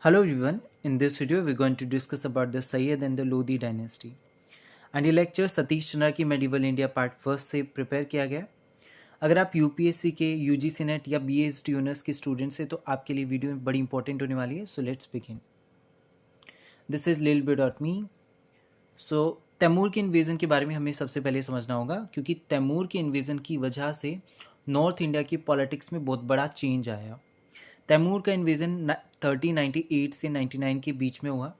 Hello everyone, in this video we're going to discuss about the Sayyid and the Lodi dynasty. And ये lecture Satish Chandra की medieval India part first से prepare किया गया। अगर आप UPSC के यूजीसी नेट या बीएसटी ऑनर्स के स्टूडेंट्स हैं तो आपके लिए वीडियो बड़ी इंपॉर्टेंट होने वाली है। So let's begin. This is lilbit.me। सो तैमूर के इन्वेजन के बारे में हमें सबसे पहले समझना होगा, क्योंकि तैमूर के इन्वेजन की वजह से नॉर्थ इंडिया की पॉलिटिक्स में बहुत बड़ा चेंज आया। तैमूर का इन्वेजन 1398 से 99 के बीच में हुआ।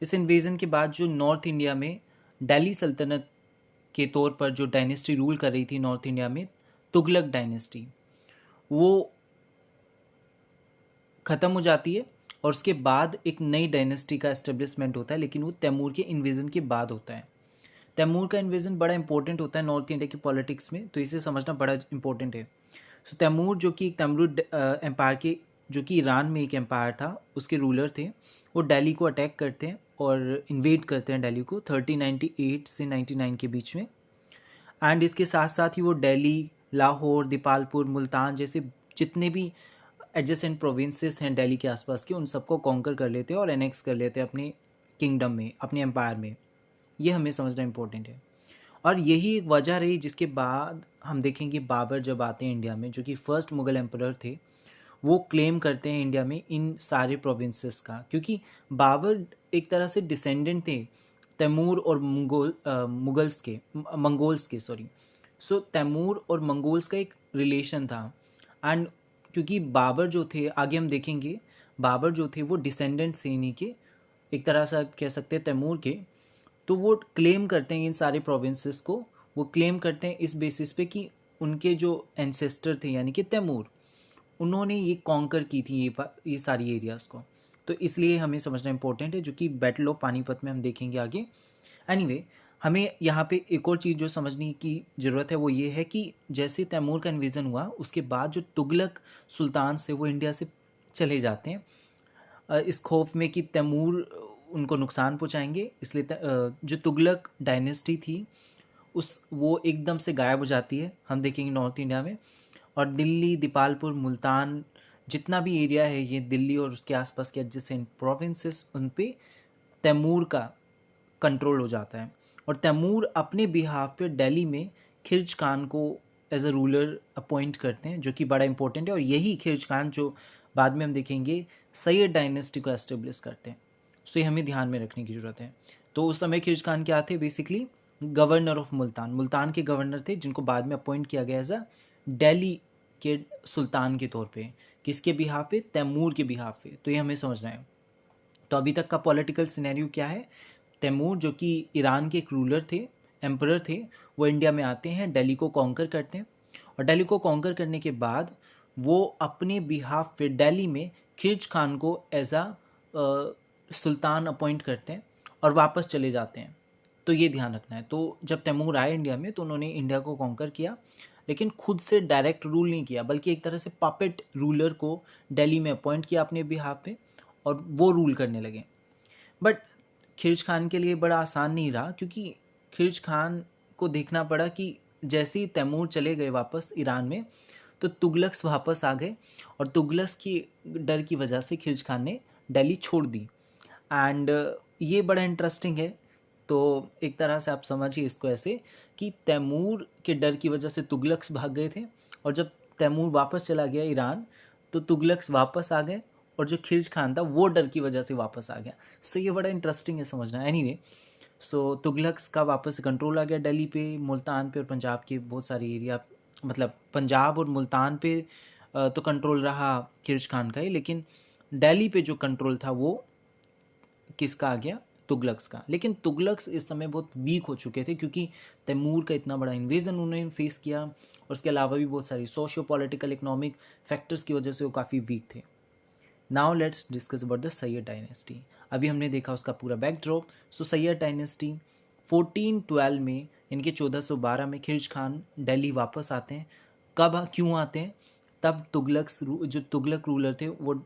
इस इन्वेजन के बाद जो नॉर्थ इंडिया में दिल्ली सल्तनत के तौर पर जो डायनेस्टी रूल कर रही थी नॉर्थ इंडिया में, तुगलक डायनेस्टी, वो ख़त्म हो जाती है और उसके बाद एक नई डायनेस्टी का एस्टेब्लिशमेंट होता है, लेकिन वो तैमूर के इन्वेजन के बाद होता है। तैमूर का इन्वेजन बड़ा इंपॉर्टेंट होता है नॉर्थ इंडिया की पॉलिटिक्स में, तो इसे समझना बड़ा इंपॉर्टेंट है। सो तैमूर जो कि तैमूर एम्पायर के, जो कि ईरान में एक एम्पायर था, उसके रूलर थे। वो दिल्ली को अटैक करते हैं और इन्वेड करते हैं दिल्ली को 1398 से 99 के बीच में। एंड इसके साथ साथ ही वो दिल्ली, लाहौर, दीपालपुर, मुल्तान जैसे जितने भी एडजेसेंट प्रोविंसेस हैं दिल्ली के आसपास के, उन सबको कॉन्कर कर लेते हैं और एनेक्स कर लेते हैं अपने किंगडम में, अपने एम्पायर में। ये हमें समझना इंपॉर्टेंट है। और यही एक वजह रही जिसके बाद हम देखेंगे बाबर जब आते हैं इंडिया में, जो कि फर्स्ट मुगल एम्परर थे, वो क्लेम करते हैं इंडिया में इन सारे प्रोविंसेस का, क्योंकि बाबर एक तरह से डिसेंडेंट थे तैमूर और मंगोल्स के सॉरी। सो तैमूर और मंगोल्स का एक रिलेशन था। एंड क्योंकि बाबर जो थे, आगे हम देखेंगे, बाबर जो थे वो डिसेंडेंट से इन्हीं के, एक तरह से कह सकते हैं तैमूर के। तो वो क्लेम करते हैं इन सारे प्रोविंसेस को, वो क्लेम करते हैं इस बेसिस पे कि उनके जो एंसेस्टर थे यानी कि तैमूर, उन्होंने ये कॉन्कर की थी ये सारी एरियाज़ को। तो इसलिए हमें समझना इंपॉर्टेंट है, जो कि बैटल ऑफ पानीपत में हम देखेंगे आगे। एनीवे, हमें यहाँ पे एक और चीज़ जो समझने की ज़रूरत है वो ये है कि जैसे तैमूर का इन्वेजन हुआ, उसके बाद जो तुगलक सुल्तान से वो इंडिया से चले जाते हैं, इस खौफ में कि तैमूर उनको नुकसान पहुँचाएंगे, इसलिए जो तुगलक डायनेस्टी थी उस वो एकदम से गायब हो जाती है। हम देखेंगे नॉर्थ इंडिया में, और दिल्ली, दीपालपुर, मुल्तान जितना भी एरिया है, ये दिल्ली और उसके आसपास के एडजेसेंट प्रोविंसेस, उन पे तैमूर का कंट्रोल हो जाता है। और तैमूर अपने बिहाफ पे दिल्ली में खिल्ज खान को एज अ रूलर अपॉइंट करते हैं, जो कि बड़ा इंपॉर्टेंट है। और यही खिल्ज खान जो बाद में हम देखेंगे सैयद डायनेस्टी को एस्टेब्लिश करते हैं। सो ये हमें ध्यान में रखने की ज़रूरत है। तो उस समय खिल्ज खान क्या थे? Basically governor of Multan, Multan के गवर्नर थे, जिनको बाद में अपॉइंट किया गया एज अ दिल्ली के सुल्तान के तौर पे। किसके बिहाफ पे? तैमूर के बिहाफ पे। तो ये हमें समझना है। तो अभी तक का पॉलिटिकल सिनेरियो क्या है? तैमूर जो कि ईरान के एक रूलर थे, एम्परर थे, वो इंडिया में आते हैं, दिल्ली को कॉन्कर करते हैं। और दिल्ली को कॉन्कर करने के बाद वो अपने बिहाफ पे दिल्ली में खिल्ज खान को एज अ सुल्तान अपॉइंट करते हैं और वापस चले जाते हैं। तो ये ध्यान रखना है। तो जब तैमूर आए इंडिया में तो उन्होंने इंडिया को कॉन्कर किया, लेकिन खुद से डायरेक्ट रूल नहीं किया, बल्कि एक तरह से पपेट रूलर को दिल्ली में अपॉइंट किया अपने बिहाफ पे, और वो रूल करने लगे। बट खिल्ज खान के लिए बड़ा आसान नहीं रहा, क्योंकि खिल्ज खान को देखना पड़ा कि जैसे ही तैमूर चले गए वापस ईरान में, तो तुगलक्स वापस आ गए, और तुगलक्स की डर की वजह से खिल्ज खान ने दिल्ली छोड़ दी। एंड ये बड़ा इंटरेस्टिंग है। तो एक तरह से आप समझिए इसको ऐसे कि तैमूर के डर की वजह से तुगलक्स भाग गए थे, और जब तैमूर वापस चला गया ईरान, तो तुगलक्स वापस आ गए, और जो खिल्ज खान था वो डर की वजह से वापस आ गया। सो ये बड़ा इंटरेस्टिंग है समझना। एनीवे, सो तुगलक्स का वापस कंट्रोल आ गया दिल्ली पे, मुल्तान पे और पंजाब के बहुत सारे एरिया, मतलब पंजाब और मुल्तान पे तो कंट्रोल रहा खिल्ज खान का ही, लेकिन दिल्ली पे जो कंट्रोल था वो किसका आ गया? तुगलक्स का। लेकिन तुगलक्स इस समय बहुत वीक हो चुके थे, क्योंकि तैमूर का इतना बड़ा इन्वेजन उन्होंने फेस किया, और उसके अलावा भी बहुत सारी सोशियो पॉलिटिकल इकोनॉमिक फैक्टर्स की वजह से वो काफ़ी वीक थे। Now let's discuss about the Syed dynasty. अभी हमने देखा उसका पूरा बैकड्रॉप। सो सैयद डायनेस्टी 1412 में, इनके 1412 में खिल्ज खान दिल्ली वापस आते हैं। कब, क्यों आते हैं? तब जो तुगलक रूलर थे वो,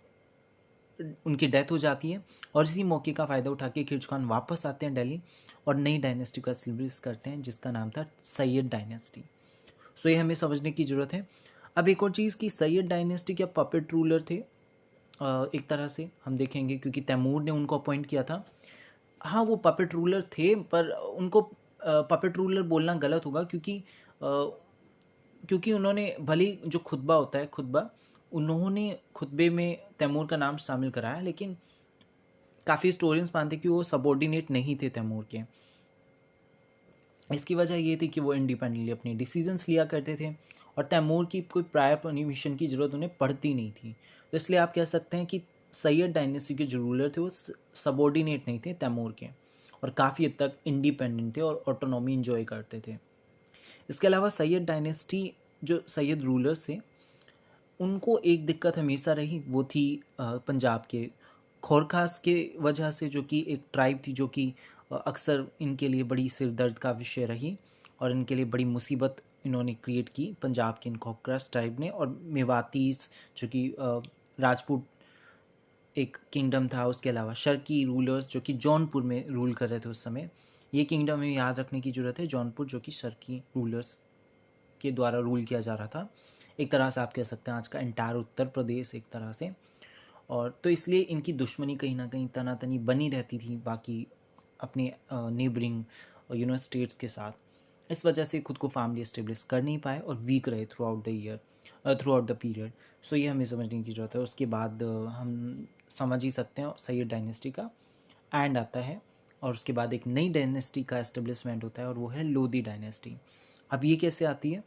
उनकी डेथ हो जाती है, और इसी मौके का फ़ायदा उठा के खिल्ज खान वापस आते हैं दिल्ली और नई डायनेस्टी का एस्टेब्लिश करते हैं, जिसका नाम था सैयद डायनेस्टी। सो ये हमें समझने की ज़रूरत है। अब एक और चीज़ कि सैयद डायनेस्टी क्या पपेट रूलर थे? एक तरह से हम देखेंगे, क्योंकि तैमूर ने उनको अपॉइंट किया था। हाँ, वो पपेट रूलर थे, पर उनको पपेट रूलर बोलना गलत होगा, क्योंकि उन्होंने भले ही जो खुतबा होता है, खुतबा, उन्होंने खुतबे में तैमूर का नाम शामिल कराया, लेकिन काफ़ी स्टोरियंस मानते कि वो सबॉर्डिनेट नहीं थे तैमूर के। इसकी वजह ये थी कि वो इंडिपेंडेंटली अपने डिसीजंस लिया करते थे और तैमूर की कोई प्रायर परमिशन की ज़रूरत उन्हें पड़ती नहीं थी। तो इसलिए आप कह सकते हैं कि सैयद डायनेस्टी के जो रूलर थे वो सबॉर्डिनेट नहीं थे तैमूर के, और काफ़ी हद तक इंडिपेंडेंट थे और ऑटोनॉमी इंजॉय करते थे। इसके अलावा सैयद डायनेस्टी, जो सैयद रूलर्स थे, उनको एक दिक्कत हमेशा रही, वो थी पंजाब के खोरखास के वजह से, जो कि एक ट्राइब थी जो कि अक्सर इनके लिए बड़ी सिर दर्द का विषय रही और इनके लिए बड़ी मुसीबत इन्होंने क्रिएट की पंजाब के इन खोरखास ट्राइब ने। और मेवातीस, जो कि राजपूत एक किंगडम था, उसके अलावा शर्की रूलर्स जो कि जौनपुर में रूल कर रहे थे उस समय। ये किंगडम हमें याद रखने की ज़रूरत है, जौनपुर जो कि शर्की रूलर्स के द्वारा रूल किया जा रहा था। एक तरह से आप कह सकते हैं आज का एंटायर उत्तर प्रदेश एक तरह से। और तो इसलिए इनकी दुश्मनी कहीं ना कहीं तनातनी बनी रहती थी बाकी अपने नेबरिंग स्टेट्स के साथ। इस वजह से खुद को फैमिली एस्टेब्लिश कर नहीं पाए और वीक रहे throughout the year, throughout the period. So ये हमें समझने की ज़रूरत है। उसके बाद हम समझ ही सकते हैं सैयद डायनेस्टी का एंड आता है और उसके बाद एक नई डायनेस्टी का एस्टेब्लिशमेंट होता है और वो है लोधी डायनेस्टी। अब ये कैसे आती है?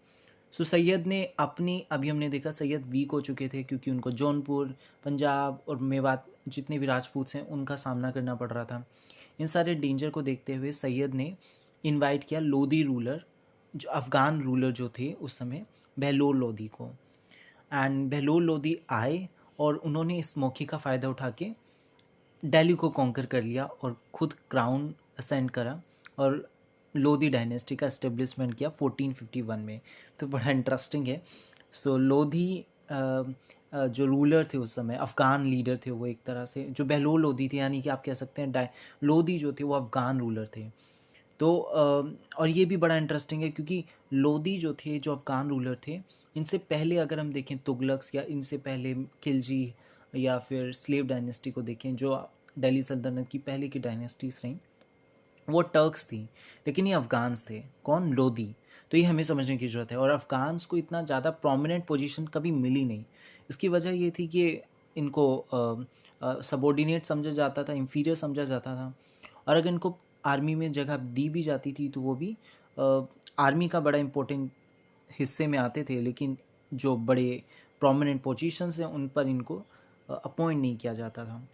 सो सैयद ने अपनी, अभी हमने देखा सैयद वीक हो चुके थे क्योंकि उनको जौनपुर, पंजाब और मेवात जितने भी राजपूत हैं उनका सामना करना पड़ रहा था। इन सारे डेंजर को देखते हुए सैयद ने इनवाइट किया लोधी रूलर, जो अफ़गान रूलर जो थे उस समय, बहलोल लोधी को। एंड बहलोल लोधी आए और उन्होंने इस मौके का फ़ायदा उठा के दिल्ली को कॉन्कर कर लिया और ख़ुद क्राउन असेंड करा और लोधी डायनेस्टी का एस्टेब्लिशमेंट किया 1451 में। तो बड़ा इंटरेस्टिंग है। सो लोधी जो रूलर थे उस समय, अफ़गान लीडर थे वो एक तरह से, जो बहलोल लोधी थे, यानी कि आप कह सकते हैं लोधी जो थे वो अफ़गान रूलर थे। तो और ये भी बड़ा इंटरेस्टिंग है क्योंकि लोधी जो थे, जो अफ़गान रूलर थे, इनसे पहले अगर हम देखें तुगलक्स या इनसे पहले खिलजी या फिर स्लेव डायनेस्टी को देखें, जो दिल्ली सल्तनत की पहले की डायनेस्टीज रहीं, वो टर्क्स थी, लेकिन ये अफ़गान्स थे। कौन? लोधी। तो ये हमें समझने की ज़रूरत है। और अफ़गान्स को इतना ज़्यादा प्रोमिनेंट पोजीशन कभी मिली नहीं। इसकी वजह ये थी कि इनको सबॉर्डिनेट समझा जाता था, इंफीरियर समझा जाता था, और अगर इनको आर्मी में जगह दी भी जाती थी तो वो भी आर्मी का बड़ा इम्पोर्टेंट हिस्से में आते थे, लेकिन जो बड़े प्रोमिनेंट पोजीशंस हैं उन पर इनको अपॉइंट नहीं किया जाता था।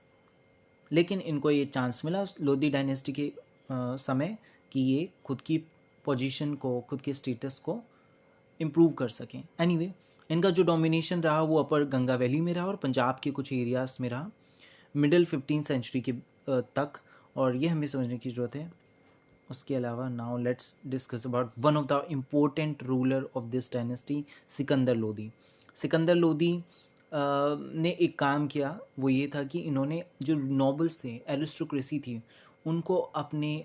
लेकिन इनको ये चांस मिला लोधी डायनेस्टी के समय कि ये खुद की पोजीशन को, खुद के स्टेटस को इम्प्रूव कर सकें। एनीवे, इनका जो डोमिनेशन रहा वो अपर गंगा वैली में रहा और पंजाब के कुछ एरियाज़ में रहा मिडिल 15th सेंचुरी के तक, और ये हमें समझने की ज़रूरत है। उसके अलावा now let's discuss about one of the important ruler of this dynasty, Sikandar Lodhi. Sikandar Lodhi ने एक काम किया, वो ये था कि इन्होंने जो नॉबल्स थे, एरिस्टोक्रेसी थी, उनको अपने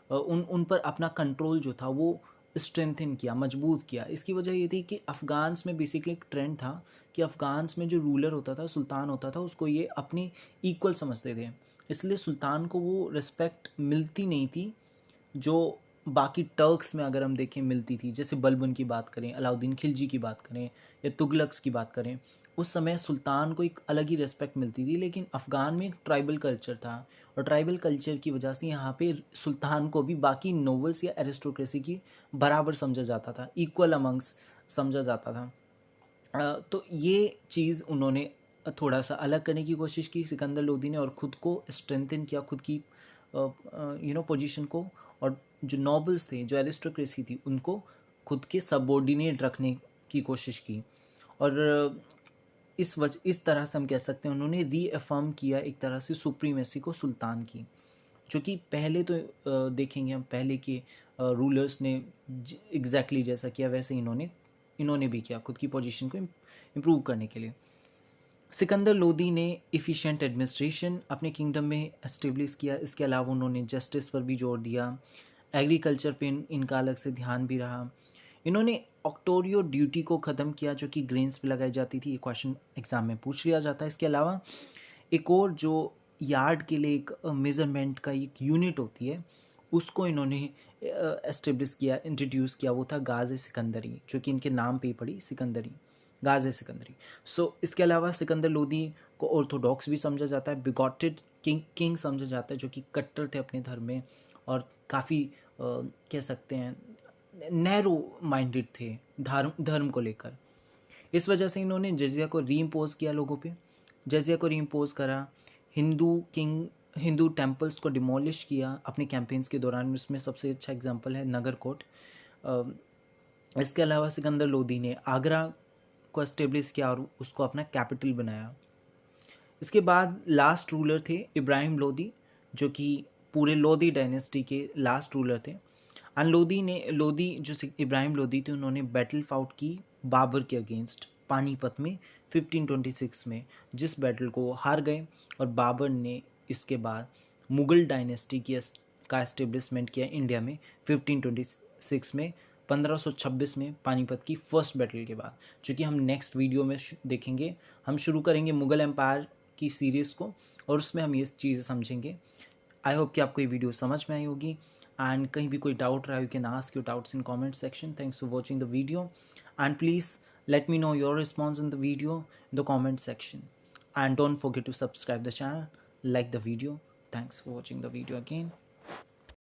उन पर अपना कंट्रोल जो था वो स्ट्रेंथन किया, मजबूत किया। इसकी वजह ये थी कि अफ़गान्स में बेसिकली एक ट्रेंड था कि अफ़गान्स में जो रूलर होता था, सुल्तान होता था, उसको ये अपने इक्वल समझते थे, इसलिए सुल्तान को वो रिस्पेक्ट मिलती नहीं थी जो बाकी टर्क्स में अगर हम देखें मिलती थी। जैसे बलबन की बात करें, अलाउद्दीन खिलजी की बात करें या तुगलक्स की बात करें, उस समय सुल्तान को एक अलग ही रिस्पेक्ट मिलती थी। लेकिन अफ़गान में एक ट्राइबल कल्चर था और ट्राइबल कल्चर की वजह से यहाँ पे सुल्तान को भी बाकी नोबल्स या एरिस्टोक्रेसी की बराबर समझा जाता था, इक्वल अमंग्स समझा जाता था। तो ये चीज़ उन्होंने थोड़ा सा अलग करने की कोशिश की सिकंदर लोधी ने, और ख़ुद को स्ट्रेंथन किया, खुद की पोजीशन को, और जो नॉबल्स थे, जो एरिस्टोक्रेसी थी, उनको खुद के सबऑर्डिनेट रखने की कोशिश की। और इस तरह से हम कह सकते हैं उन्होंने रीअफर्म किया एक तरह से सुप्रीमेसी को सुल्तान की, जो कि पहले तो देखेंगे हम पहले के रूलर्स ने एग्जैक्टली जैसा किया वैसे इन्होंने भी किया खुद की पोजीशन को इम्प्रूव करने के लिए। सिकंदर लोधी ने इफ़िशिएंट एडमिनिस्ट्रेशन अपने किंगडम में एस्टेब्लिश किया। इसके अलावा उन्होंने जस्टिस पर भी जोर दिया, एग्रीकल्चर पे इनका अलग से ध्यान भी रहा। इन्होंने ऑक्टोरियो ड्यूटी को ख़त्म किया जो कि ग्रेन्स पे लगाई जाती थी। ये क्वेश्चन एग्जाम में पूछ लिया जाता है। इसके अलावा एक और जो यार्ड के लिए एक मेज़रमेंट का एक यूनिट होती है उसको इन्होंने एस्टेब्लिश किया, इंट्रोड्यूस किया, वो था गाज़े सिकंदरी, जो कि इनके नाम पे ही पड़ी, सिकंदरी, गाज़े सिकंदरी। सो इसके अलावा सिकंदर लोदी को ऑर्थोडॉक्स भी समझा जाता है, बिगॉटेड किंग समझा जाता है, जो कि कट्टर थे अपने धर्म में और काफ़ी कह सकते हैं नैरो माइंडेड थे धर्म को लेकर। इस वजह से इन्होंने जजिया को रीइम्पोज किया लोगों पे, जजिया को रीइम्पोज करा, हिंदू टेम्पल्स को डिमोलिश किया अपने कैंपेन्स के दौरान। उसमें सबसे अच्छा एग्जांपल है नगरकोट। इसके अलावा सिकंदर लोदी ने आगरा को एस्टेब्लिश किया और उसको अपना कैपिटल बनाया। इसके बाद लास्ट रूलर थे इब्राहिम लोदी, जो कि पूरे लोदी डायनेस्टी के लास्ट रूलर थे। एंड लोदी जो इब्राहिम लोदी थे उन्होंने बैटल फाउट की बाबर के अगेंस्ट पानीपत में 1526 में, जिस बैटल को हार गए और बाबर ने इसके बाद मुग़ल डायनेस्टी का एस्टेब्लिशमेंट किया इंडिया में 1526 में, 1526 में पानीपत की फर्स्ट बैटल के बाद, जो कि हम नेक्स्ट वीडियो में देखेंगे। हम शुरू करेंगे मुग़ल एम्पायर की सीरीज़ को और उसमें हम ये चीज़ें समझेंगे। आई होप कि आपको ये वीडियो समझ में आई होगी। एंड कहीं भी कोई डाउट रहा, you can ask your doubts in comment section. Thanks for watching the video and please let me know your response in the video in the comment section, and don't forget to subscribe the channel, like the video. Thanks for watching the video again.